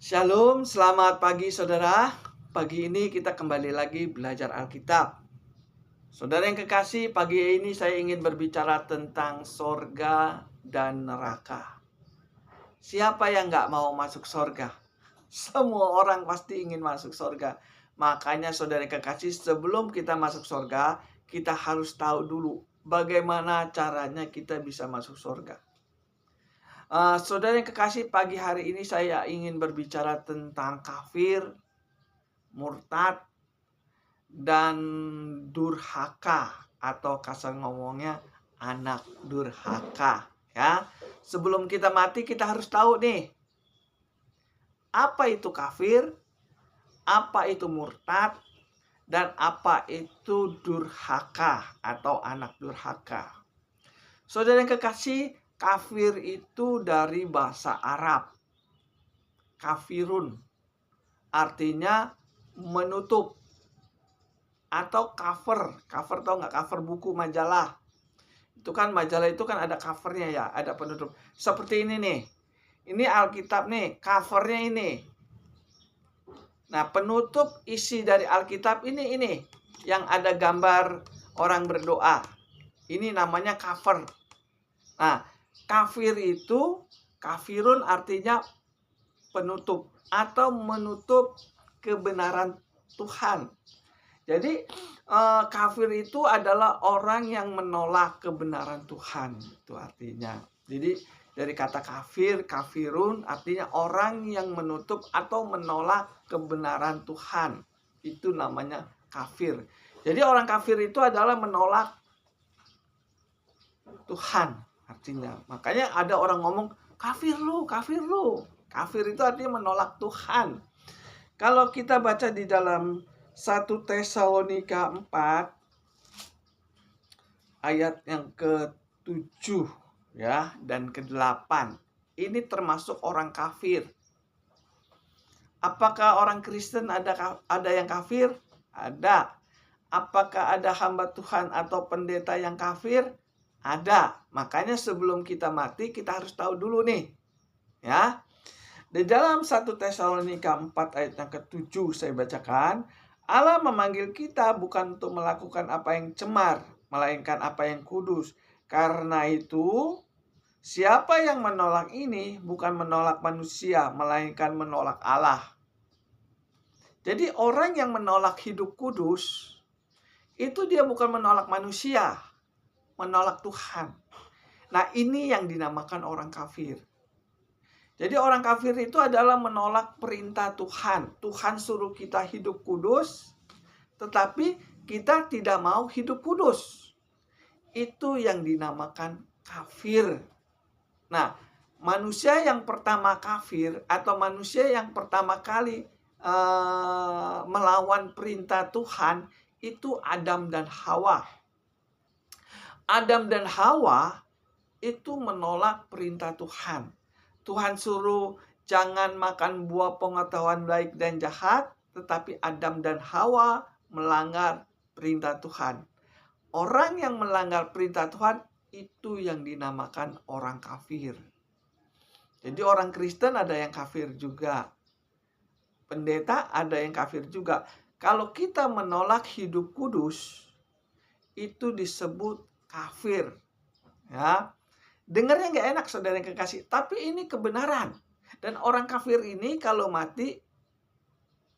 Shalom, selamat pagi saudara. Pagi ini kita kembali lagi belajar Alkitab. Saudara yang kekasih, pagi ini saya ingin berbicara tentang sorga dan neraka. Siapa yang gak mau masuk sorga? Semua orang pasti ingin masuk sorga. Makanya saudara yang kekasih, sebelum kita masuk sorga, kita harus tahu dulu bagaimana caranya kita bisa masuk sorga. Saudara yang kekasih, pagi hari ini saya ingin berbicara tentang kafir, murtad, dan durhaka, atau kasar ngomongnya anak durhaka. Ya, sebelum kita mati kita harus tahu nih, apa itu kafir, apa itu murtad, dan apa itu durhaka atau anak durhaka. Saudara yang kekasih, kafir itu dari bahasa Arab. Kafirun artinya menutup atau cover. Cover tau nggak? Cover buku majalah. Itu kan majalah itu kan ada covernya ya, ada penutup. Seperti ini nih. Ini Alkitab nih, covernya ini. Nah, penutup isi dari Alkitab ini yang ada gambar orang berdoa. Ini namanya cover. Nah, kafir itu, kafirun artinya penutup atau menutup kebenaran Tuhan. Jadi kafir itu adalah orang yang menolak kebenaran Tuhan, itu artinya. Jadi dari kata kafir, kafirun artinya orang yang menutup atau menolak kebenaran Tuhan. Itu namanya kafir. Jadi orang kafir itu adalah menolak Tuhan artinya. Makanya ada orang ngomong kafir lu, kafir lu. Kafir itu artinya menolak Tuhan. Kalau kita baca di dalam 1 Tesalonika 4 ayat yang ke-7 ya dan ke-8. Ini termasuk orang kafir. Apakah orang Kristen ada yang kafir? Ada. Apakah ada hamba Tuhan atau pendeta yang kafir? Ada. Makanya sebelum kita mati kita harus tahu dulu nih. Ya. Di dalam 1 Tesalonika 4 ayat yang ke-7 saya bacakan, Allah memanggil kita bukan untuk melakukan apa yang cemar, melainkan apa yang kudus. Karena itu, siapa yang menolak ini bukan menolak manusia, melainkan menolak Allah. Jadi orang yang menolak hidup kudus, itu dia bukan menolak manusia, menolak Tuhan. Nah, ini yang dinamakan orang kafir. Jadi orang kafir itu adalah menolak perintah Tuhan. Tuhan suruh kita hidup kudus, tetapi kita tidak mau hidup kudus. Itu yang dinamakan kafir. Nah, manusia yang pertama kafir atau manusia yang pertama kali melawan perintah Tuhan itu Adam dan Hawa. Adam dan Hawa itu menolak perintah Tuhan. Tuhan suruh jangan makan buah pengetahuan baik dan jahat, tetapi Adam dan Hawa melanggar perintah Tuhan. Orang yang melanggar perintah Tuhan itu yang dinamakan orang kafir. Jadi orang Kristen ada yang kafir juga. Pendeta ada yang kafir juga. Kalau kita menolak hidup kudus, itu disebut kafir. Ya. Dengarnya nggak enak saudara yang kekasih, tapi ini kebenaran. Dan orang kafir ini kalau mati,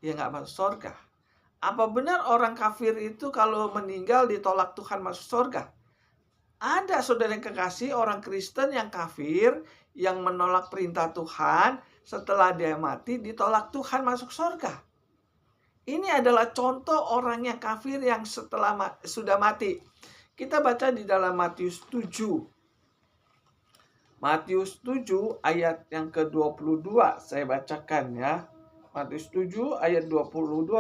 ya nggak masuk surga. Apa benar orang kafir itu kalau meninggal ditolak Tuhan masuk surga? Ada saudara yang kekasih orang Kristen yang kafir, yang menolak perintah Tuhan, setelah dia mati ditolak Tuhan masuk surga. Ini adalah contoh orang yang kafir yang setelah sudah mati. Kita baca di dalam Matius 7. Matius 7 ayat yang ke-22 saya bacakan ya. Matius 7 ayat 22.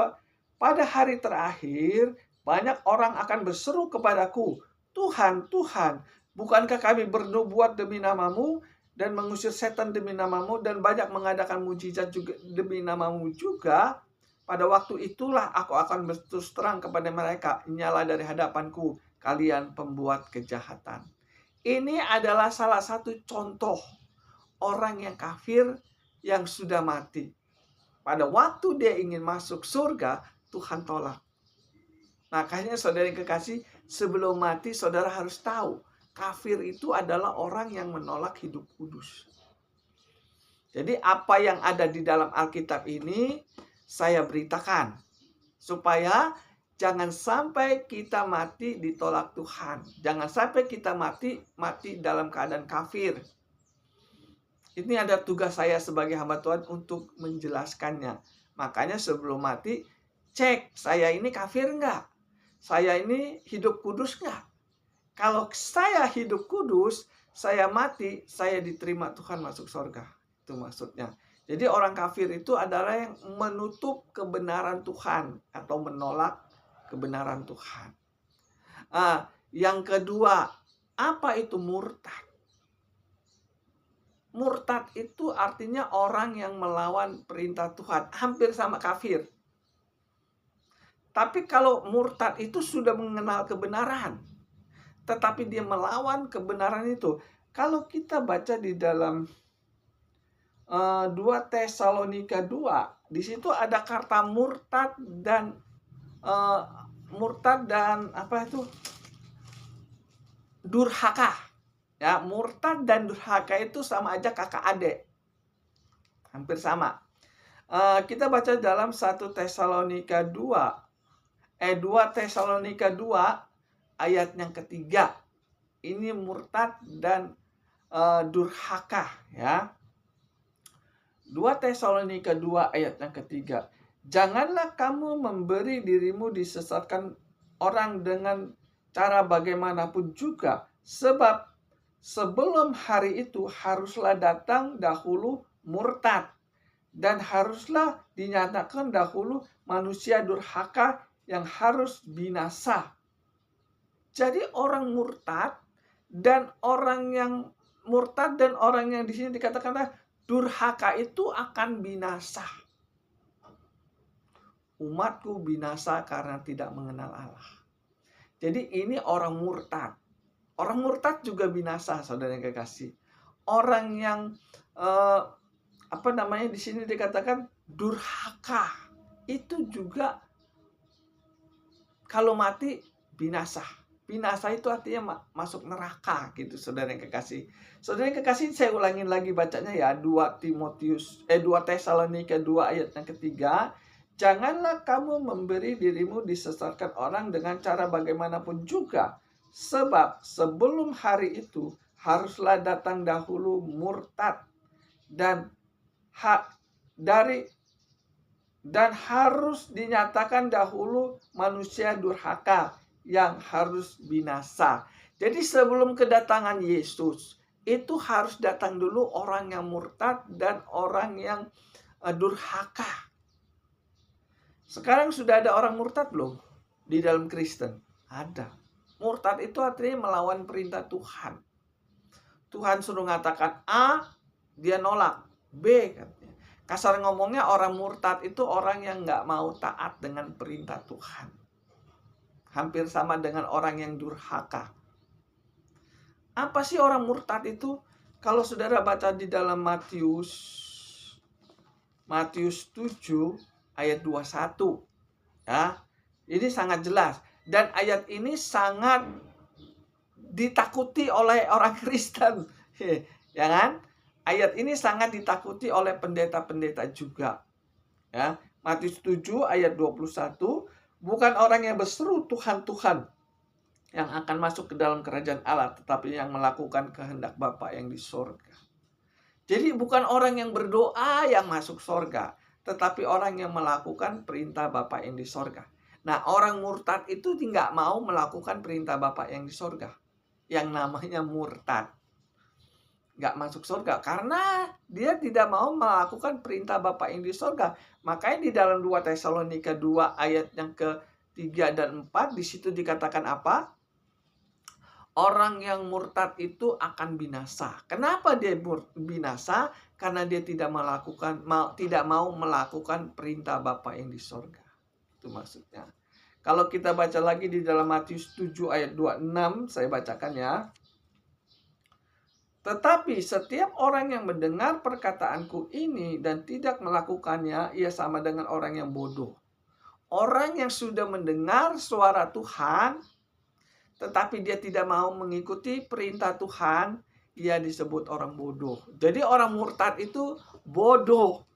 Pada hari terakhir banyak orang akan berseru kepadaku, Tuhan, Tuhan, bukankah kami bernubuat demi namamu dan mengusir setan demi namamu dan banyak mengadakan mujizat juga demi namamu juga? Pada waktu itulah aku akan berterus terang kepada mereka, nyala dari hadapanku kalian pembuat kejahatan. Ini adalah salah satu contoh orang yang kafir yang sudah mati. pada waktu dia ingin masuk surga, Tuhan tolak. Makanya saudara yang kekasih, sebelum mati saudara harus tahu, kafir itu adalah orang yang menolak hidup kudus. Jadi apa yang ada di dalam Alkitab ini saya beritakan supaya jangan sampai kita mati ditolak Tuhan. Jangan sampai kita mati dalam keadaan kafir. Ini ada tugas saya sebagai hamba Tuhan untuk menjelaskannya. Makanya sebelum mati, cek saya ini kafir enggak? Saya ini hidup kudus enggak? Kalau saya hidup kudus, saya mati, saya diterima Tuhan masuk surga. Itu maksudnya. Jadi orang kafir itu adalah yang menutup kebenaran Tuhan atau menolak kebenaran Tuhan. Yang kedua, apa itu murtad? Murtad itu artinya orang yang melawan perintah Tuhan, hampir sama kafir. Tapi kalau murtad itu sudah mengenal kebenaran, tetapi dia melawan kebenaran itu. Kalau kita baca di dalam 2 Tesalonika 2, di situ ada kata murtad dan apa itu? Durhaka. Ya, murtad dan durhaka itu sama aja kakak adik. Hampir sama. Kita baca dalam 1 Tesalonika 2 Tesalonika 2 ayat yang ketiga. Ini murtad dan durhaka, ya. 2 Tesalonika 2 ayat yang ketiga. Janganlah kamu memberi dirimu disesatkan orang dengan cara bagaimanapun juga, sebab sebelum hari itu haruslah datang dahulu murtad, dan haruslah dinyatakan dahulu manusia durhaka yang harus binasa. Jadi orang murtad dan orang yang di sini dikatakan durhaka itu akan binasa. Umatku binasa karena tidak mengenal Allah. Jadi ini orang murtad. Orang murtad juga binasa, saudara yang kekasih. Orang yang di sini dikatakan durhaka, itu juga kalau mati binasa. Binasa itu artinya masuk neraka gitu, saudara yang kekasih. Saudara yang kekasih, saya ulangin lagi bacanya ya, 2 Tesalonika 2 ayat yang ketiga. Janganlah kamu memberi dirimu disesatkan orang dengan cara bagaimanapun juga, sebab sebelum hari itu haruslah datang dahulu murtad dan harus dinyatakan dahulu manusia durhaka yang harus binasa. Jadi sebelum kedatangan Yesus, itu harus datang dulu orang yang murtad dan orang yang durhaka. Sekarang sudah ada orang murtad belum di dalam Kristen? Ada. Murtad itu artinya melawan perintah Tuhan. Tuhan suruh ngatakan A, dia nolak B katanya. Kasar ngomongnya, orang murtad itu orang yang nggak mau taat dengan perintah Tuhan. Hampir sama dengan orang yang durhaka. Apa sih orang murtad itu? Kalau saudara baca di dalam Matius 7 ayat 21. Ya. Ini sangat jelas. Dan ayat ini sangat ditakuti oleh orang Kristen. Ya kan? Ayat ini sangat ditakuti oleh pendeta-pendeta juga. Ya. Matius 7 ayat 21. Bukan orang yang berseru Tuhan, Tuhan yang akan masuk ke dalam kerajaan Allah, tetapi yang melakukan kehendak Bapa yang di sorga. Jadi bukan orang yang berdoa yang masuk sorga, tetapi orang yang melakukan perintah Bapa yang di sorga. Nah, orang murtad itu tidak mau melakukan perintah Bapa yang di sorga. Yang namanya murtad. Nggak masuk sorga karena dia tidak mau melakukan perintah Bapa yang di sorga. Makanya di dalam 2 Tesalonika 2 ayat yang ke-3 dan 4 di situ dikatakan apa? Orang yang murtad itu akan binasa. Kenapa dia binasa? Karena dia tidak mau melakukan perintah Bapa yang di sorga. Itu maksudnya. Kalau kita baca lagi di dalam Matius 7 ayat 26, saya bacakan ya. Tetapi setiap orang yang mendengar perkataanku ini dan tidak melakukannya, ia sama dengan orang yang bodoh. Orang yang sudah mendengar suara Tuhan, tetapi dia tidak mau mengikuti perintah Tuhan, ia disebut orang bodoh. Jadi orang murtad itu bodoh.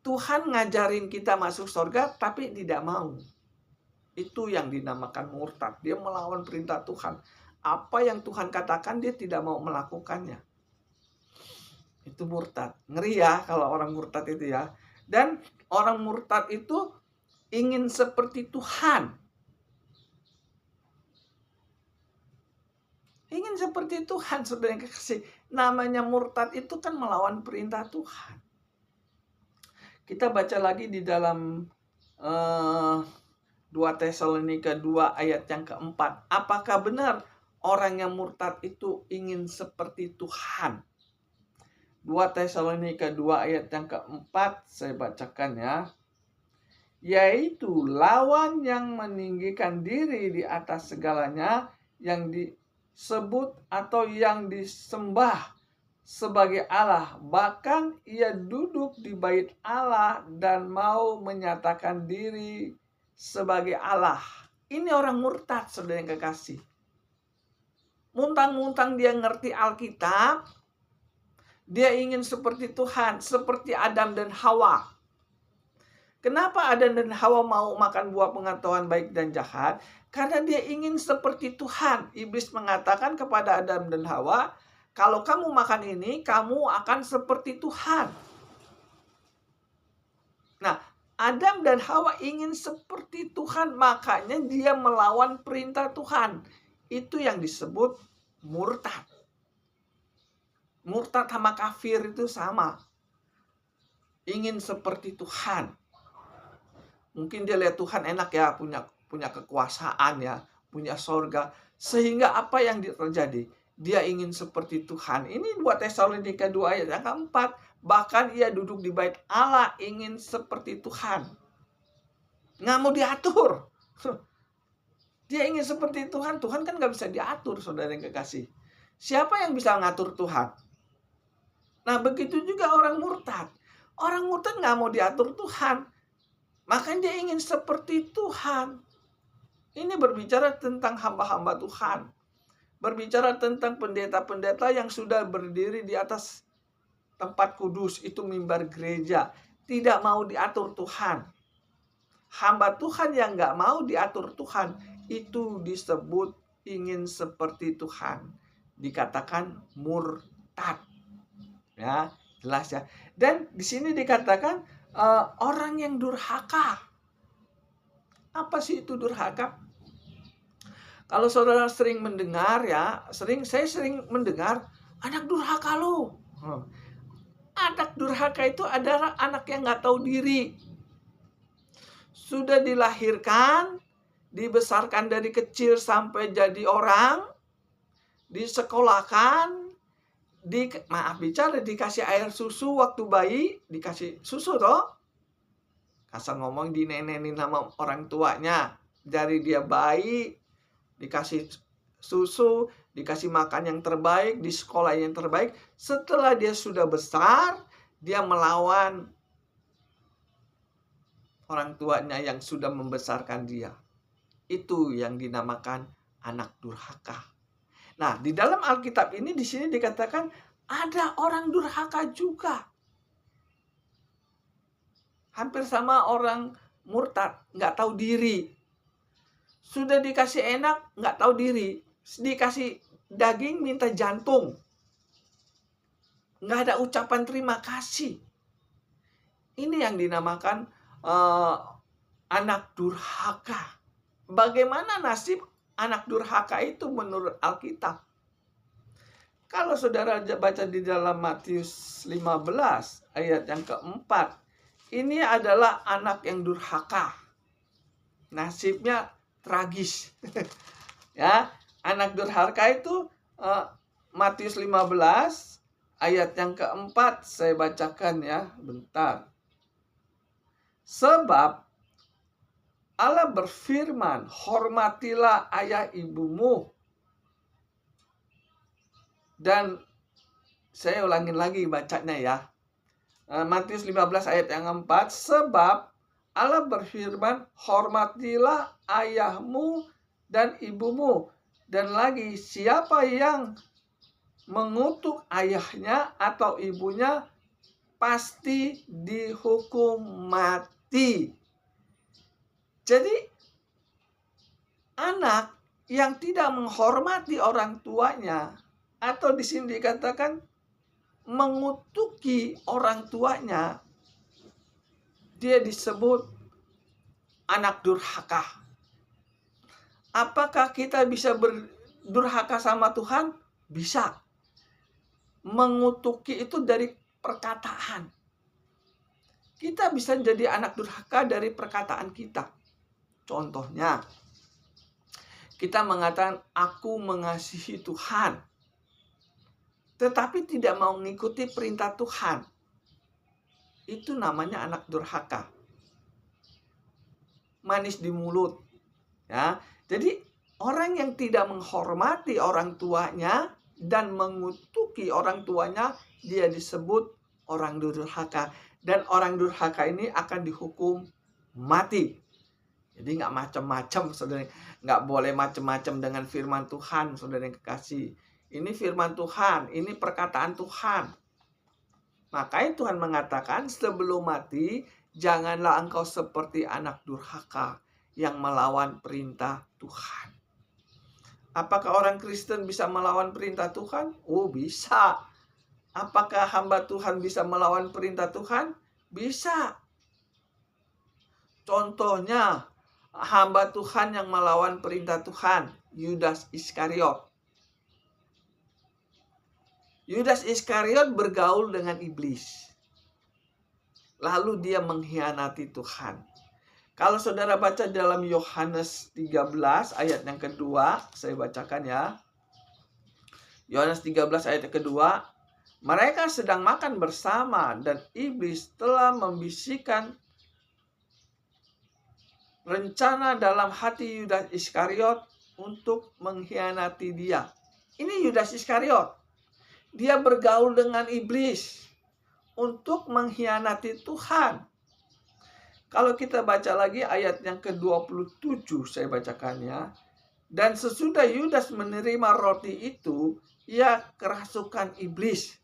Tuhan ngajarin kita masuk surga, tapi tidak mau. Itu yang dinamakan murtad. Dia melawan perintah Tuhan. Apa yang Tuhan katakan, dia tidak mau melakukannya. Itu murtad. Ngeri ya kalau orang murtad itu ya. Dan orang murtad itu ingin seperti Tuhan. Ingin seperti Tuhan, saudara yang kekasih. Namanya murtad itu kan melawan perintah Tuhan. Kita baca lagi di dalam 2 Tesalonika 2 ayat yang keempat. Apakah benar orang yang murtad itu ingin seperti Tuhan? 2 Tesalonika 2 ayat yang keempat, saya bacakan ya. Yaitu lawan yang meninggikan diri di atas segalanya, yang disebut atau yang disembah sebagai Allah. Bahkan ia duduk di bait Allah dan mau menyatakan diri sebagai Allah. Ini orang murtad, saudara yang kekasih. Muntang-muntang dia ngerti Alkitab, dia ingin seperti Tuhan, seperti Adam dan Hawa. Kenapa Adam dan Hawa mau makan buah pengetahuan baik dan jahat? Karena dia ingin seperti Tuhan. Iblis mengatakan kepada Adam dan Hawa, kalau kamu makan ini, kamu akan seperti Tuhan. Nah, Adam dan Hawa ingin seperti Tuhan, makanya dia melawan perintah Tuhan. Itu yang disebut murtad. Murtad sama kafir itu sama. Ingin seperti Tuhan. Mungkin dia lihat Tuhan enak ya, punya kekuasaan ya, punya sorga. Sehingga apa yang terjadi? Dia ingin seperti Tuhan. Ini 2 Tesalonika 2 ayat yang keempat. Bahkan ia duduk di bait Allah ingin seperti Tuhan. Nggak mau diatur. Dia ingin seperti Tuhan. Tuhan kan nggak bisa diatur, saudara yang kekasih. Siapa yang bisa ngatur Tuhan? Nah, begitu juga orang murtad. Orang murtad nggak mau diatur Tuhan. Makanya dia ingin seperti Tuhan. Ini berbicara tentang hamba-hamba Tuhan. Berbicara tentang pendeta-pendeta yang sudah berdiri di atas tempat kudus, itu mimbar gereja. Tidak mau diatur Tuhan. Hamba Tuhan yang nggak mau diatur Tuhan, itu disebut ingin seperti Tuhan. Dikatakan murtad. Ya, jelas ya. Dan di sini dikatakan orang yang durhaka. Apa sih itu durhaka? Kalau saudara sering mendengar ya, saya sering mendengar anak durhaka lo. Anak durhaka itu adalah anak yang nggak tahu diri. Sudah dilahirkan, dibesarkan dari kecil sampai jadi orang, disekolahkan, dikasih air susu waktu bayi, dikasih susu toh. Kasar ngomong dinenenin sama orang tuanya. Dari dia bayi, dikasih susu, dikasih makan yang terbaik, di sekolah yang terbaik. Setelah dia sudah besar, dia melawan orang tuanya yang sudah membesarkan dia. Itu yang dinamakan anak durhaka. Nah, di dalam Alkitab ini di sini dikatakan ada orang durhaka juga. Hampir sama orang murtad, nggak tahu diri. Sudah dikasih enak, nggak tahu diri. Dikasih daging, minta jantung. Nggak ada ucapan terima kasih. Ini yang dinamakan anak durhaka. Bagaimana nasib anak durhaka itu menurut Alkitab? Kalau saudara baca di dalam Matius 15 ayat yang keempat, ini adalah anak yang durhaka. Nasibnya tragis. Ya, anak durhaka itu Matius 15 ayat yang keempat, saya bacakan ya, bentar. Sebab Allah berfirman, hormatilah ayah ibumu dan Saya ulangin lagi bacanya ya. Matius 15 ayat yang 4, sebab Allah berfirman, hormatilah ayahmu dan ibumu. Dan lagi, siapa yang mengutuk ayahnya atau ibunya pasti dihukum mati. Jadi anak yang tidak menghormati orang tuanya, atau di sini dikatakan mengutuki orang tuanya, dia disebut anak durhaka. Apakah kita bisa berdurhaka sama Tuhan? Bisa. Mengutuki itu dari perkataan. Kita bisa jadi anak durhaka dari perkataan kita. Contohnya, kita mengatakan, aku mengasihi Tuhan, tetapi tidak mau mengikuti perintah Tuhan. Itu namanya anak durhaka. Manis di mulut. Ya, jadi orang yang tidak menghormati orang tuanya dan mengutuki orang tuanya, dia disebut orang durhaka. Dan orang durhaka ini akan dihukum mati. Jadi nggak macam-macam, saudara. Nggak boleh macam-macam dengan firman Tuhan, saudara yang kekasih. Ini firman Tuhan, ini perkataan Tuhan. Makanya Tuhan mengatakan, sebelum mati, janganlah engkau seperti anak durhaka yang melawan perintah Tuhan. Apakah orang Kristen bisa melawan perintah Tuhan? Oh, bisa. Apakah hamba Tuhan bisa melawan perintah Tuhan? Bisa. Contohnya, hamba Tuhan yang melawan perintah Tuhan, Yudas Iskariot. Yudas Iskariot bergaul dengan iblis. Lalu dia mengkhianati Tuhan. Kalau saudara baca dalam Yohanes 13 ayat yang kedua, saya bacakan ya. Yohanes 13 ayat yang kedua, mereka sedang makan bersama dan iblis telah membisikkan rencana dalam hati Yudas Iskariot untuk mengkhianati dia. Ini Yudas Iskariot. Dia bergaul dengan iblis untuk mengkhianati Tuhan. Kalau kita baca lagi ayat yang ke-27, saya bacakannya. Dan sesudah Yudas menerima roti itu, ia kerasukan iblis.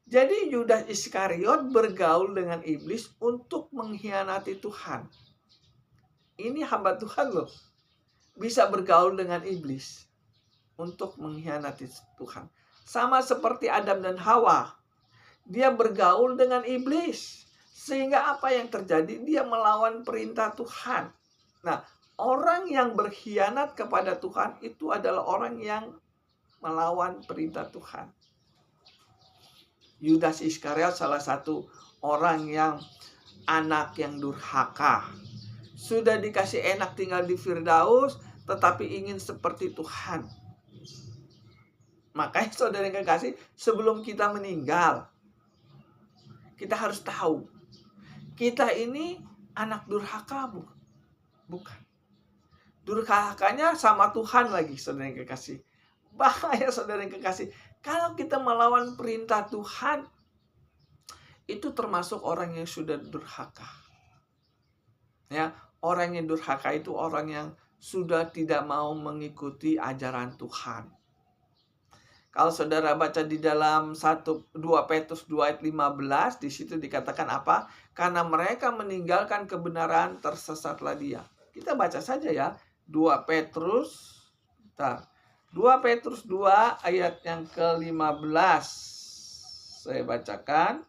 Jadi Yudas Iskariot bergaul dengan iblis untuk mengkhianati Tuhan. Ini hamba Tuhan loh. Bisa bergaul dengan iblis untuk mengkhianati Tuhan. Sama seperti Adam dan Hawa. Dia bergaul dengan iblis. Sehingga apa yang terjadi? Dia melawan perintah Tuhan. Nah, orang yang berkhianat kepada Tuhan itu adalah orang yang melawan perintah Tuhan. Yudas Iskariot salah satu orang yang anak yang durhaka. Sudah dikasih enak tinggal di Firdaus, tetapi ingin seperti Tuhan. Makanya saudara yang kekasih, sebelum kita meninggal, kita harus tahu, kita ini anak durhaka bukan. Durhakanya sama Tuhan lagi, saudara yang kekasih. Bahaya saudara yang kekasih. Kalau kita melawan perintah Tuhan, itu termasuk orang yang sudah durhaka. Ya, orang yang durhaka itu orang yang sudah tidak mau mengikuti ajaran Tuhan. Kalau saudara baca di dalam 2 Petrus 2 ayat 15, di situ dikatakan apa? Karena mereka meninggalkan kebenaran, tersesatlah dia. Kita baca saja ya. 2 Petrus 2 ayat yang ke-15. Saya bacakan.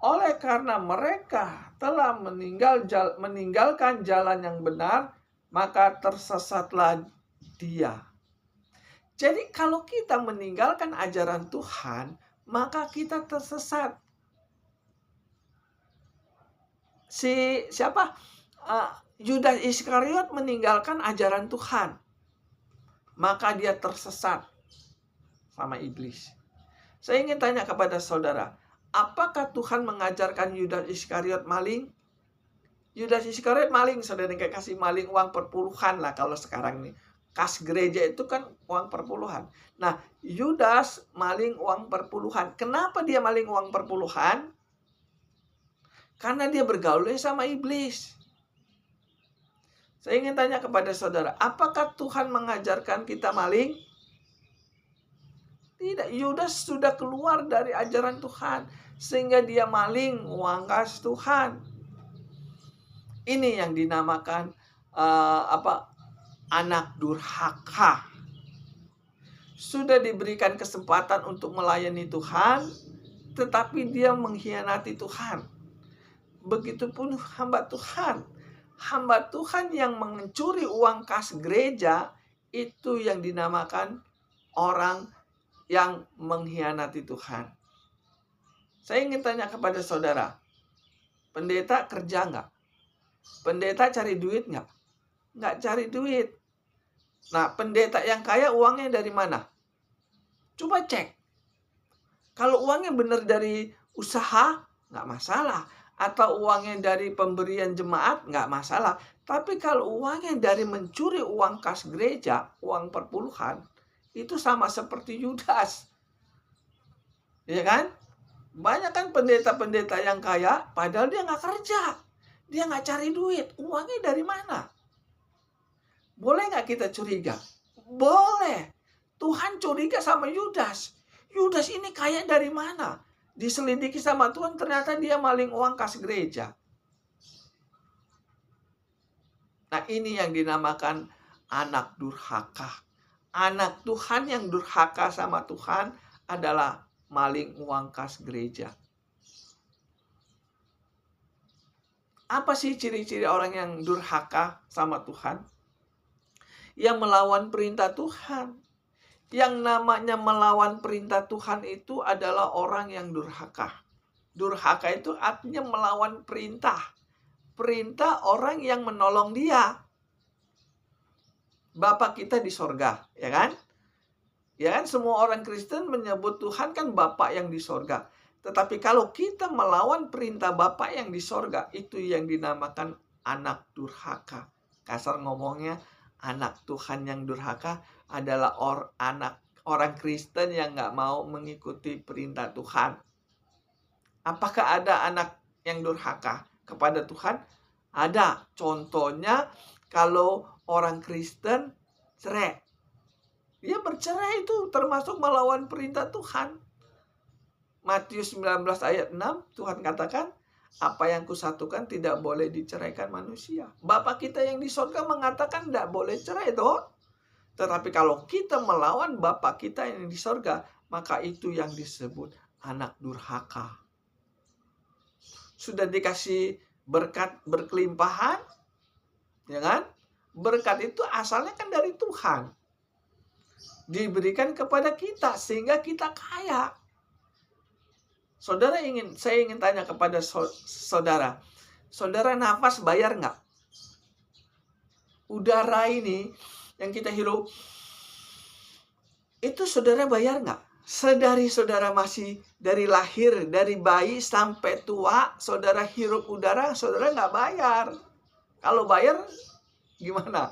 Oleh karena mereka telah meninggalkan jalan yang benar, maka tersesatlah dia. Jadi kalau kita meninggalkan ajaran Tuhan, maka kita tersesat. Yudas Iskariot meninggalkan ajaran Tuhan, maka dia tersesat sama iblis. Saya ingin tanya kepada saudara, apakah Tuhan mengajarkan Yudas Iskariot maling? Yudas Iskariot maling, saudara, kayak kasih maling uang perpuluhan lah kalau sekarang nih. Kas gereja itu kan uang perpuluhan. Nah, Yudas maling uang perpuluhan. Kenapa dia maling uang perpuluhan? Karena dia bergaulnya sama iblis. Saya ingin tanya kepada saudara, apakah Tuhan mengajarkan kita maling? Tidak, Yudas sudah keluar dari ajaran Tuhan sehingga dia maling uang kas Tuhan. Ini yang dinamakan anak durhaka. Sudah diberikan kesempatan untuk melayani Tuhan, tetapi dia mengkhianati Tuhan. Begitupun hamba Tuhan. Hamba Tuhan yang mencuri uang kas gereja, itu yang dinamakan orang yang mengkhianati Tuhan. Saya ingin tanya kepada saudara, pendeta kerja nggak? Pendeta cari duit nggak? Nggak cari duit. Nah, pendeta yang kaya uangnya dari mana? Coba cek. Kalau uangnya benar dari usaha, nggak masalah. Atau uangnya dari pemberian jemaat, nggak masalah. Tapi kalau uangnya dari mencuri uang kas gereja, uang perpuluhan, itu sama seperti Yudas. Ya kan? Banyak kan pendeta-pendeta yang kaya, padahal dia nggak kerja. Dia nggak cari duit. Uangnya dari mana? Boleh nggak kita curiga? Boleh. Tuhan curiga sama Yudas. Yudas ini kaya dari mana? Diselidiki sama Tuhan, ternyata dia maling uang kas gereja. Nah, ini yang dinamakan anak durhaka. Anak Tuhan yang durhaka sama Tuhan adalah maling uang kas gereja. Apa sih ciri-ciri orang yang durhaka sama Tuhan? Yang melawan perintah Tuhan. Yang namanya melawan perintah Tuhan itu adalah orang yang durhaka. Durhaka itu artinya melawan perintah. Perintah orang yang menolong dia. Bapa kita di sorga, ya kan? Ya kan, semua orang Kristen menyebut Tuhan kan Bapa yang di sorga. Tetapi kalau kita melawan perintah Bapa yang di sorga, itu yang dinamakan anak durhaka. Kasar ngomongnya, anak Tuhan yang durhaka adalah orang Kristen yang nggak mau mengikuti perintah Tuhan. Apakah ada anak yang durhaka kepada Tuhan? Ada. Contohnya kalau orang Kristen cerai. Dia bercerai itu termasuk melawan perintah Tuhan. Matius 19 ayat 6 Tuhan katakan, apa yang kusatukan tidak boleh diceraikan manusia. Bapa kita yang di surga mengatakan tidak boleh cerai toh. Tetapi kalau kita melawan Bapa kita yang di sorga, maka itu yang disebut anak durhaka. Sudah dikasih berkat berkelimpahan, ya kan? Berkat itu asalnya kan dari Tuhan. Diberikan kepada kita sehingga kita kaya. Saya ingin tanya kepada saudara. Saudara nafas bayar nggak? Udara ini yang kita hirup, itu saudara bayar nggak? Sedari saudara masih dari lahir, dari bayi sampai tua, saudara hirup udara, saudara nggak bayar. Kalau bayar, gimana?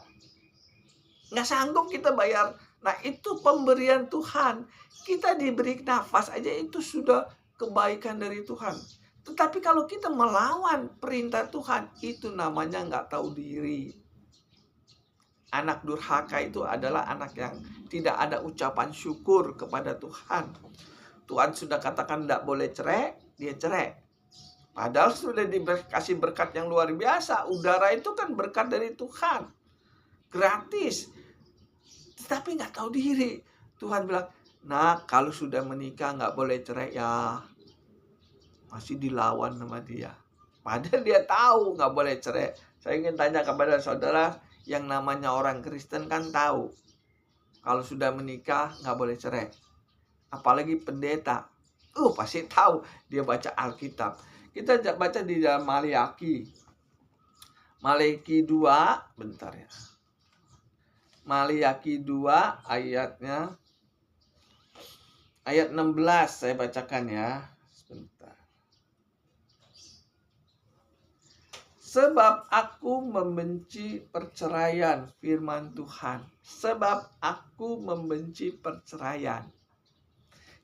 Nggak sanggup kita bayar. Nah, itu pemberian Tuhan. Kita diberi nafas aja itu sudah kebaikan dari Tuhan. Tetapi kalau kita melawan perintah Tuhan, itu namanya nggak tahu diri. Anak durhaka itu adalah anak yang tidak ada ucapan syukur kepada Tuhan. Tuhan sudah katakan tidak boleh cerai, dia cerai. Padahal sudah dikasih berkat yang luar biasa. Udara itu kan berkat dari Tuhan. Gratis. Tetapi nggak tahu diri. Tuhan bilang, nah kalau sudah menikah nggak boleh cerai ya. Masih dilawan sama dia. Padahal dia tahu nggak boleh cerai. Saya ingin tanya kepada saudara, yang namanya orang Kristen kan tahu kalau sudah menikah nggak boleh cerai. Apalagi pendeta, pasti tahu, dia baca Alkitab. Kita baca di dalam Maliaki 2, bentar ya. Maliaki 2 ayatnya ayat 16 saya bacakan ya. Sebentar. Sebab aku membenci perceraian, firman Tuhan. Sebab aku membenci perceraian.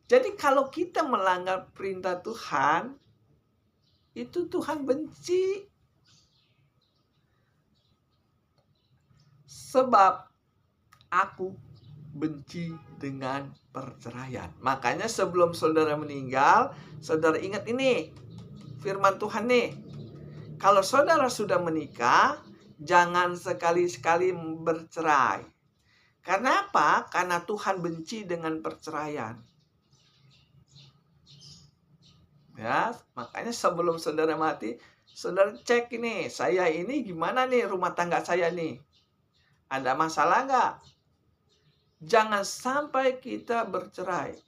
Jadi kalau kita melanggar perintah Tuhan, itu Tuhan benci. Sebab aku benci dengan perceraian. Makanya sebelum saudara meninggal, saudara ingat ini firman Tuhan nih. Kalau saudara sudah menikah, jangan sekali-sekali bercerai. Karena apa? Karena Tuhan benci dengan perceraian. Ya, makanya sebelum saudara mati, saudara cek ini, saya ini gimana nih rumah tangga saya nih? Ada masalah nggak? Jangan sampai kita bercerai.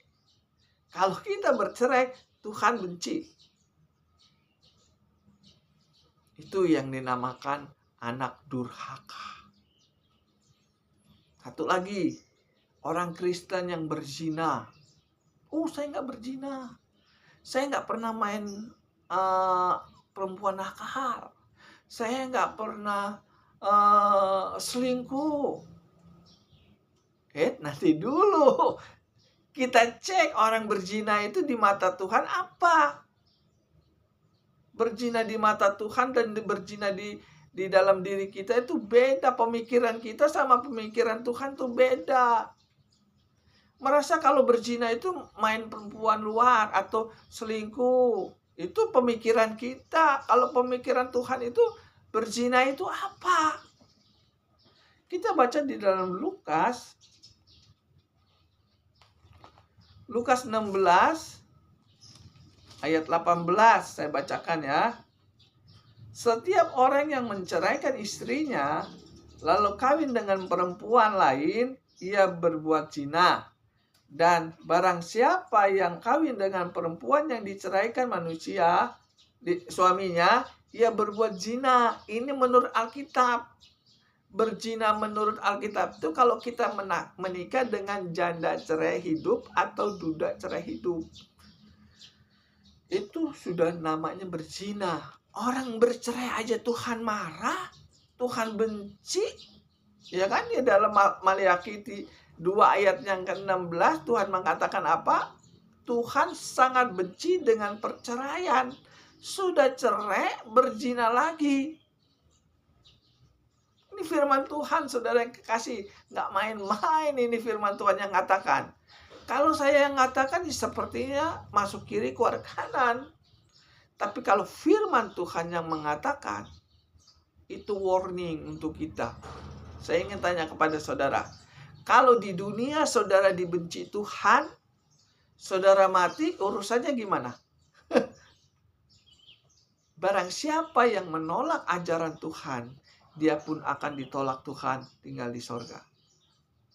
Kalau kita bercerai, Tuhan benci. Itu yang dinamakan anak durhaka. Satu lagi, orang Kristen yang berzina. Saya nggak berzina. Saya nggak pernah main perempuan nakal. Saya nggak pernah selingkuh. Nanti dulu. Kita cek orang berzina itu di mata Tuhan apa? Berzina di mata Tuhan dan berzina di dalam diri kita itu beda. Pemikiran kita sama pemikiran Tuhan tuh beda. Merasa kalau berzina itu main perempuan luar atau selingkuh. Itu pemikiran kita. Kalau pemikiran Tuhan itu berzina itu apa? Kita baca di dalam Lukas 16 ayat 18, saya bacakan ya. Setiap orang yang menceraikan istrinya, lalu kawin dengan perempuan lain, ia berbuat zina. Dan barang siapa yang kawin dengan perempuan yang diceraikan manusia, suaminya, ia berbuat zina. Ini menurut Alkitab. Berzina menurut Alkitab itu kalau kita menikah dengan janda cerai hidup atau duda cerai hidup. Itu sudah namanya berzina. Orang bercerai aja Tuhan marah, Tuhan benci. Ya kan, ya dalam Maliaki 2 ayat yang ke-16 Tuhan mengatakan apa? Tuhan sangat benci dengan perceraian. Sudah cerai, berzina lagi. Ini firman Tuhan, saudara yang kekasih. Nggak main-main ini firman Tuhan yang katakan. Kalau saya yang katakan sepertinya masuk kiri keluar kanan. Tapi kalau firman Tuhan yang mengatakan, itu warning untuk kita. Saya ingin tanya kepada saudara. Kalau di dunia saudara dibenci Tuhan, saudara mati, urusannya gimana? Barang siapa yang menolak ajaran Tuhan, dia pun akan ditolak Tuhan tinggal di sorga.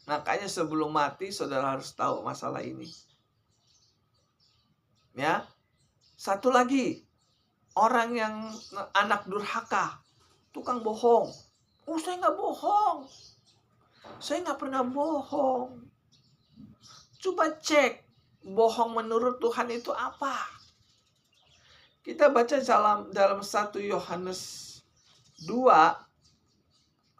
Makanya sebelum mati saudara harus tahu masalah ini. Ya. Satu lagi, orang yang anak durhaka, tukang bohong. Saya nggak bohong. Saya nggak pernah bohong. Coba cek, bohong menurut Tuhan itu apa? Kita baca dalam 1 Yohanes 2.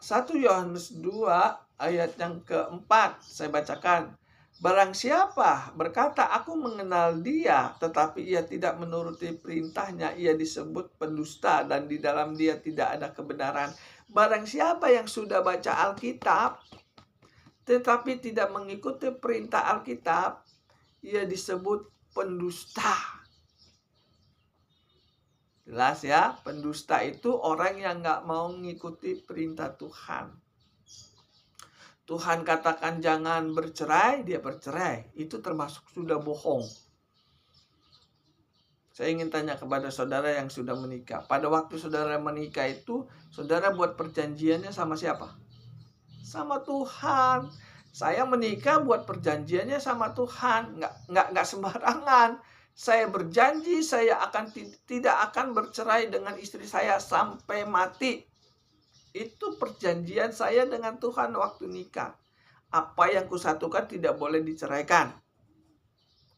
1 Yohanes 2 ayat yang ke-4 saya bacakan. Barang siapa berkata aku mengenal dia tetapi ia tidak menuruti perintahnya, ia disebut pendusta dan di dalam dia tidak ada kebenaran. Barang siapa yang sudah baca Alkitab tetapi tidak mengikuti perintah Alkitab, ia disebut pendusta. Jelas ya, pendusta itu orang yang nggak mau mengikuti perintah Tuhan. Tuhan katakan jangan bercerai, dia bercerai. Itu termasuk sudah bohong. Saya ingin tanya kepada saudara yang sudah menikah. Pada waktu saudara menikah itu, saudara buat perjanjiannya sama siapa? Sama Tuhan. Saya menikah buat perjanjiannya sama Tuhan. Nggak sembarangan. Saya berjanji saya tidak akan bercerai dengan istri saya sampai mati. Itu perjanjian saya dengan Tuhan waktu nikah. Apa yang kusatukan tidak boleh diceraikan,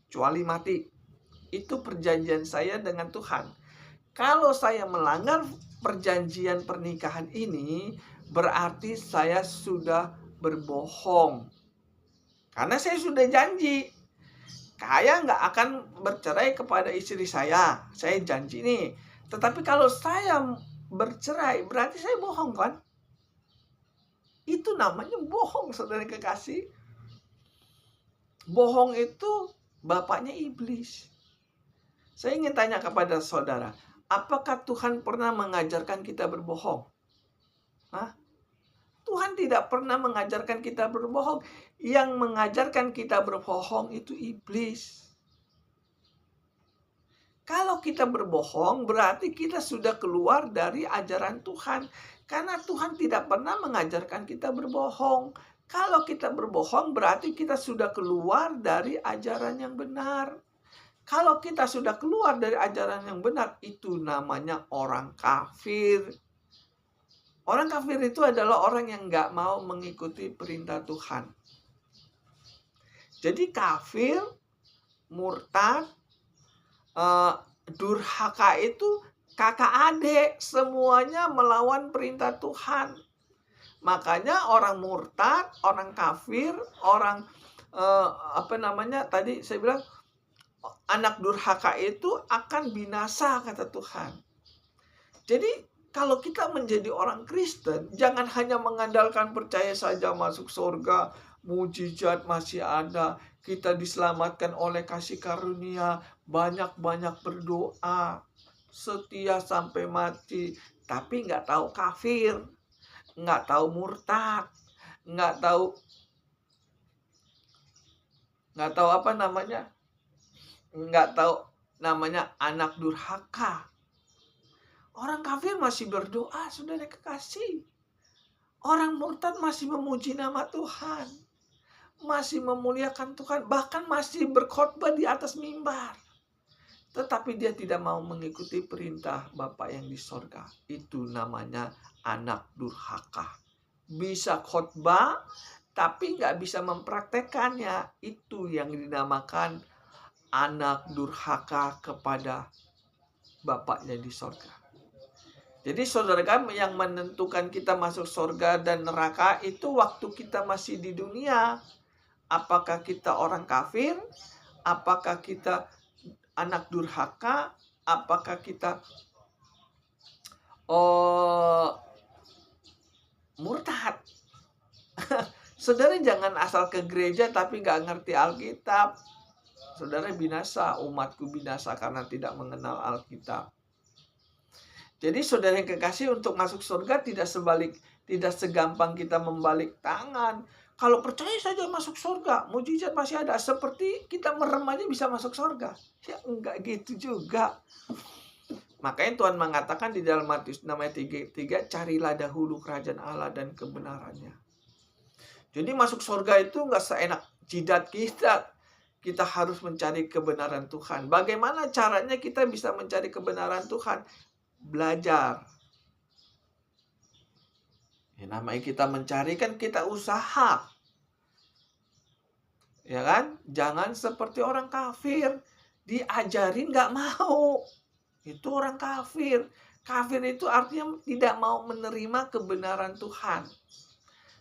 kecuali mati. Itu perjanjian saya dengan Tuhan. Kalau saya melanggar perjanjian pernikahan ini, berarti saya sudah berbohong. Karena saya sudah janji, saya nggak akan bercerai kepada istri saya. Saya janji nih. Tetapi kalau saya bercerai, berarti saya bohong kan? Itu namanya bohong, saudara kekasih. Bohong itu bapaknya iblis. Saya ingin tanya kepada saudara, apakah Tuhan pernah mengajarkan kita berbohong? Hah? Tuhan tidak pernah mengajarkan kita berbohong. Yang mengajarkan kita berbohong itu iblis. Kalau kita berbohong, berarti kita sudah keluar dari ajaran Tuhan. Karena Tuhan tidak pernah mengajarkan kita berbohong. Kalau kita berbohong, berarti kita sudah keluar dari ajaran yang benar. Kalau kita sudah keluar dari ajaran yang benar, itu namanya orang kafir. Orang kafir itu adalah orang yang nggak mau mengikuti perintah Tuhan. Jadi kafir, murtad, durhaka itu kakak adik, semuanya melawan perintah Tuhan. Makanya orang murtad, orang kafir, orang tadi saya bilang anak durhaka itu akan binasa, kata Tuhan. Jadi kalau kita menjadi orang Kristen, jangan hanya mengandalkan percaya saja masuk surga, mujizat masih ada, kita diselamatkan oleh kasih karunia, banyak-banyak berdoa, setia sampai mati, tapi nggak tahu kafir, nggak tahu murtad, nggak tahu namanya anak durhaka. Orang kafir masih berdoa, saudara kekasih. Orang murtad masih memuji nama Tuhan, masih memuliakan Tuhan, bahkan masih berkhotbah di atas mimbar. Tetapi dia tidak mau mengikuti perintah Bapa yang di sorga. Itu namanya anak durhaka. Bisa khotbah, tapi nggak bisa mempraktekannya. Itu yang dinamakan anak durhaka kepada Bapaknya di sorga. Jadi saudara kami, yang menentukan kita masuk surga dan neraka itu waktu kita masih di dunia. Apakah kita orang kafir? Apakah kita anak durhaka? Apakah kita murtad? Saudara jangan asal ke gereja tapi gak ngerti Alkitab. Saudara binasa, umatku binasa karena tidak mengenal Alkitab. Jadi saudara yang kekasih, untuk masuk surga tidak segampang kita membalik tangan. Kalau percaya saja masuk surga, mujizat masih ada. Seperti kita merem aja bisa masuk surga. Ya enggak gitu juga. Makanya Tuhan mengatakan di dalam Matius 6:3, carilah dahulu kerajaan Allah dan kebenarannya. Jadi masuk surga itu enggak seenak jidat kita. Kita harus mencari kebenaran Tuhan. Bagaimana caranya kita bisa mencari kebenaran Tuhan? Belajar. Ya, namanya kita mencari kan kita usaha. Ya kan? Jangan seperti orang kafir. Diajarin gak mau. Itu orang kafir. Kafir itu artinya tidak mau menerima kebenaran Tuhan.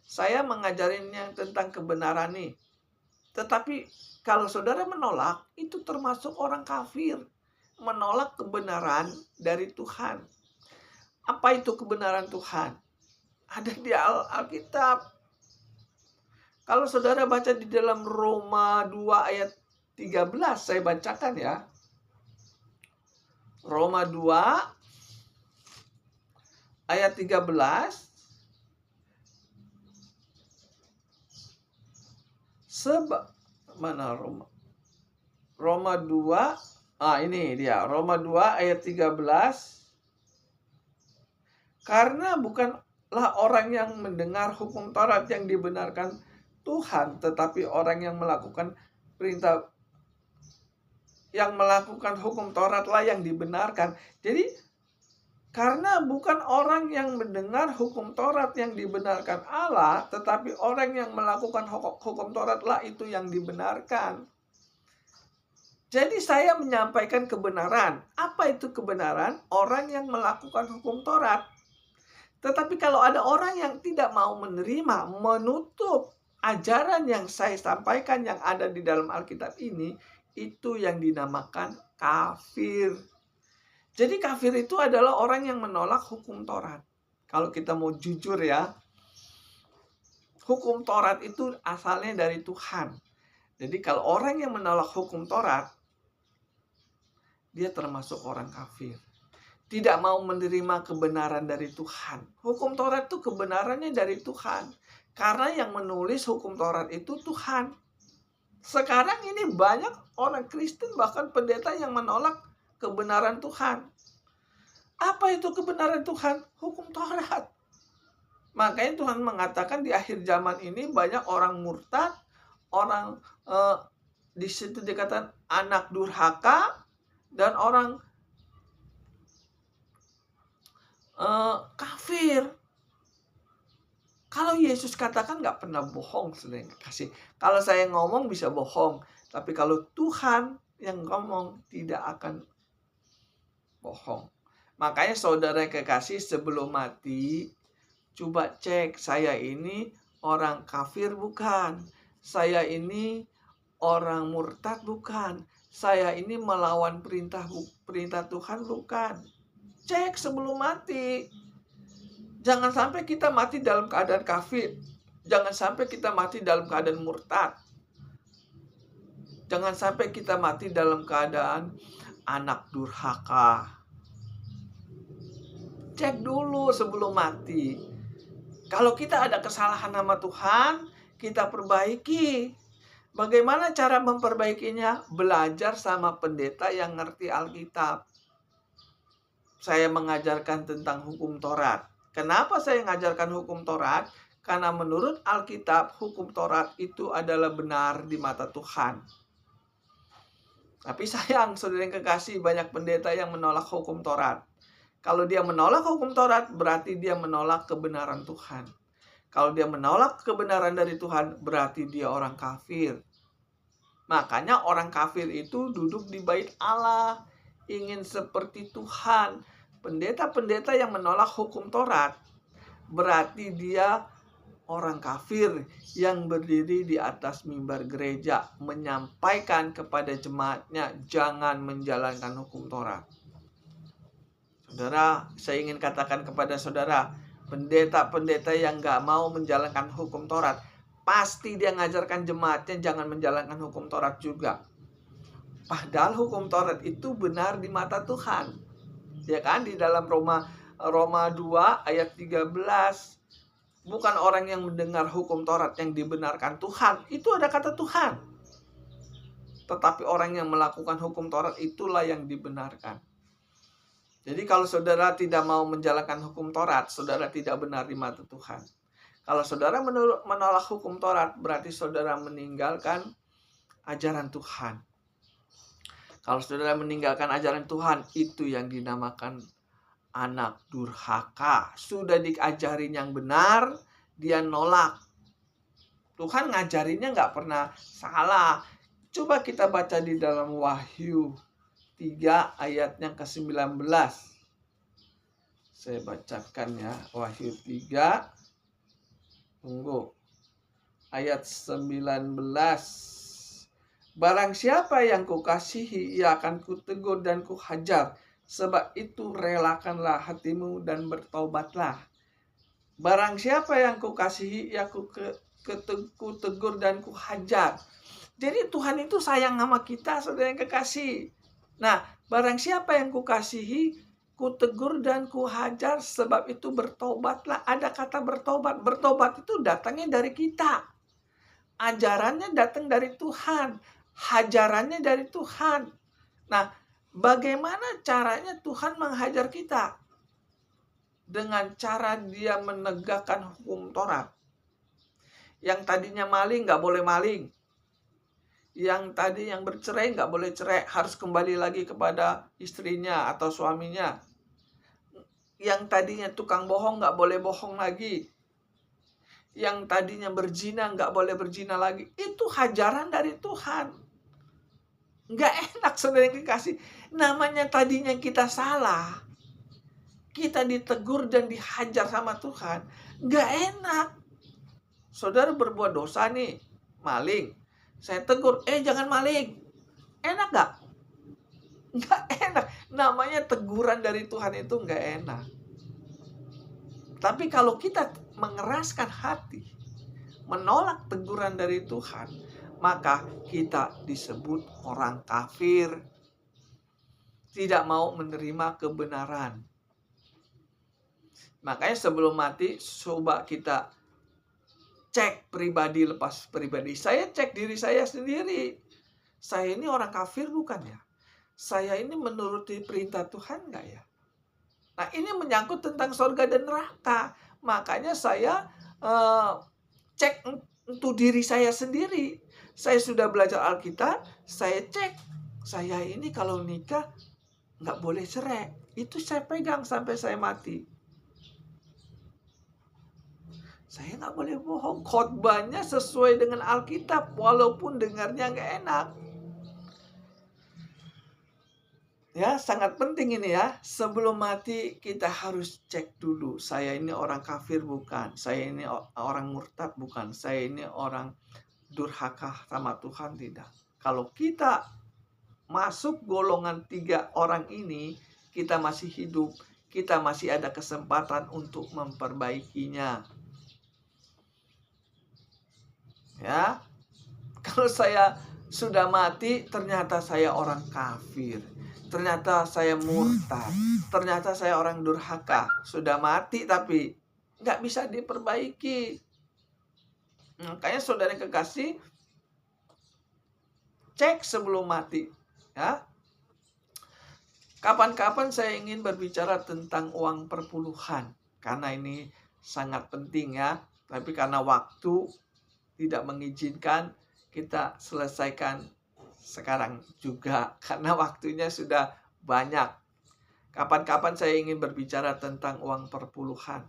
Saya mengajarinnya tentang kebenaran nih. Tetapi kalau saudara menolak, itu termasuk orang kafir. Menolak kebenaran dari Tuhan. Apa itu kebenaran Tuhan? Ada di Alkitab. Kalau saudara baca di dalam Roma 2 ayat 13, saya bacakan ya. Roma 2 ayat 13. Mana Roma? Roma 2. Ini dia, Roma 2 ayat 13. Karena bukanlah orang yang mendengar hukum Taurat yang dibenarkan Tuhan, tetapi orang yang melakukan hukum Tauratlah yang dibenarkan. Jadi, karena bukan orang yang mendengar hukum Taurat yang dibenarkan Allah, tetapi orang yang melakukan hukum Tauratlah itu yang dibenarkan. Jadi saya menyampaikan kebenaran. Apa itu kebenaran? Orang yang melakukan hukum Taurat. Tetapi kalau ada orang yang tidak mau menerima, menutup ajaran yang saya sampaikan yang ada di dalam Alkitab ini, itu yang dinamakan kafir. Jadi kafir itu adalah orang yang menolak hukum Taurat. Kalau kita mau jujur ya, hukum Taurat itu asalnya dari Tuhan. Jadi kalau orang yang menolak hukum Taurat, dia termasuk orang kafir. Tidak mau menerima kebenaran dari Tuhan. Hukum Taurat itu kebenarannya dari Tuhan. Karena yang menulis hukum Taurat itu Tuhan. Sekarang ini banyak orang Kristen bahkan pendeta yang menolak kebenaran Tuhan. Apa itu kebenaran Tuhan? Hukum Taurat. Makanya Tuhan mengatakan di akhir zaman ini banyak orang murtad, orang di situ dikatakan anak durhaka, dan orang kafir. Kalau Yesus katakan nggak pernah bohong, saudara kasih. Kalau saya ngomong bisa bohong, tapi kalau Tuhan yang ngomong tidak akan bohong. Makanya saudara kekasih, sebelum mati, coba cek, saya ini orang kafir bukan? Saya ini orang murtad bukan? Saya ini melawan perintah Tuhan bukan? Cek sebelum mati. Jangan sampai kita mati dalam keadaan kafir. Jangan sampai kita mati dalam keadaan murtad. Jangan sampai kita mati dalam keadaan anak durhaka. Cek dulu sebelum mati. Kalau kita ada kesalahan sama Tuhan, kita perbaiki. Bagaimana cara memperbaikinya? Belajar sama pendeta yang ngerti Alkitab. Saya mengajarkan tentang hukum Taurat. Kenapa saya mengajarkan hukum Taurat? Karena menurut Alkitab, hukum Taurat itu adalah benar di mata Tuhan. Tapi sayang, saudara yang kekasih, banyak pendeta yang menolak hukum Taurat. Kalau dia menolak hukum Taurat, berarti dia menolak kebenaran Tuhan. Kalau dia menolak kebenaran dari Tuhan, berarti dia orang kafir. Makanya orang kafir itu duduk di bait Allah, ingin seperti Tuhan. Pendeta-pendeta yang menolak hukum Taurat, berarti dia orang kafir yang berdiri di atas mimbar gereja, menyampaikan kepada jemaatnya, jangan menjalankan hukum Taurat. Saudara, saya ingin katakan kepada saudara, pendeta-pendeta yang gak mau menjalankan hukum Taurat, pasti dia ngajarkan jemaatnya jangan menjalankan hukum Taurat juga. Padahal hukum Taurat itu benar di mata Tuhan. Ya kan, di dalam Roma 2 ayat 13. Bukan orang yang mendengar hukum Taurat yang dibenarkan Tuhan. Itu ada kata Tuhan. Tetapi orang yang melakukan hukum Taurat itulah yang dibenarkan. Jadi kalau saudara tidak mau menjalankan hukum Taurat, saudara tidak benar di mata Tuhan. Kalau saudara menolak hukum Taurat, berarti saudara meninggalkan ajaran Tuhan. Kalau saudara meninggalkan ajaran Tuhan, itu yang dinamakan anak durhaka. Sudah diajarin yang benar, dia nolak. Tuhan ngajarinnya nggak pernah salah. Coba kita baca di dalam Wahyu 3 ayatnya ke-19. Saya bacakan ya, Wahyu 3. Tunggu. Ayat 19. Barang siapa yang kukasihi, ia akan kutegur dan kuhajar. Sebab itu relakanlah hatimu dan bertobatlah. Barang siapa yang kukasihi, ia kutegur dan kuhajar. Jadi Tuhan itu sayang sama kita, saudara yang kekasih. Nah, barang siapa yang kukasihi, kutegur dan kuhajar, sebab itu bertobatlah. Ada kata bertobat. Bertobat itu datangnya dari kita. Ajarannya datang dari Tuhan. Hajarannya dari Tuhan. Nah, bagaimana caranya Tuhan menghajar kita? Dengan cara dia menegakkan hukum Taurat. Yang tadinya maling nggak boleh maling. Yang tadi yang bercerai nggak boleh cerai, harus kembali lagi kepada istrinya atau suaminya. Yang tadinya tukang bohong nggak boleh bohong lagi. Yang tadinya berzina nggak boleh berzina lagi. Itu hajaran dari Tuhan. Nggak enak saudara yang kekasih. Namanya tadinya kita salah. Kita ditegur dan dihajar sama Tuhan. Nggak enak. Saudara berbuat dosa nih. Maling. Saya tegur, jangan maling. Enak nggak? Nggak enak. Namanya teguran dari Tuhan itu nggak enak. Tapi kalau kita mengeraskan hati, menolak teguran dari Tuhan, maka kita disebut orang kafir. Tidak mau menerima kebenaran. Makanya sebelum mati, coba kita cek pribadi lepas pribadi. Saya cek diri saya sendiri. Saya ini orang kafir bukan ya? Saya ini menuruti perintah Tuhan nggak ya? Nah, ini menyangkut tentang sorga dan neraka. Makanya saya cek untuk diri saya sendiri. Saya sudah belajar Alkitab, saya cek. Saya ini kalau nikah nggak boleh cerai. Itu saya pegang sampai saya mati. Saya nggak boleh bohong. Khotbahnya sesuai dengan Alkitab, walaupun dengarnya nggak enak. Ya, sangat penting ini ya. Sebelum mati kita harus cek dulu. Saya ini orang kafir bukan? Saya ini orang murtad bukan? Saya ini orang durhaka sama Tuhan tidak? Kalau kita masuk golongan 3 orang ini, kita masih hidup. Kita masih ada kesempatan untuk memperbaikinya. Ya. Kalau saya sudah mati, ternyata saya orang kafir. Ternyata saya murtad. Ternyata saya orang durhaka. Sudah mati tapi nggak bisa diperbaiki. Makanya saudara kekasih, cek sebelum mati. Ya. Kapan-kapan saya ingin berbicara tentang uang perpuluhan. Karena ini sangat penting ya. Tapi karena waktu tidak mengizinkan, kita selesaikan sekarang juga karena waktunya sudah banyak. Kapan-kapan saya ingin berbicara tentang uang perpuluhan.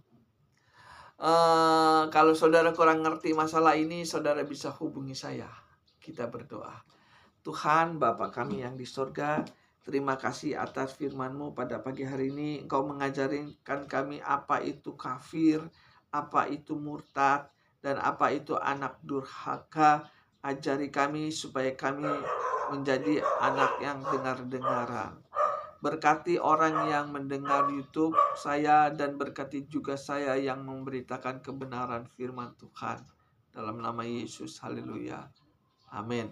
Kalau saudara kurang ngerti masalah ini, saudara bisa hubungi saya. Kita berdoa. Tuhan Bapa kami yang di surga, terima kasih atas firman-Mu pada pagi hari ini. Engkau mengajarkan kami apa itu kafir, apa itu murtad, dan apa itu anak durhaka. Ajari kami supaya kami menjadi anak yang dengar-dengaran. Berkati orang yang mendengar YouTube saya dan berkati juga saya yang memberitakan kebenaran firman Tuhan. Dalam nama Yesus, haleluya. Amin.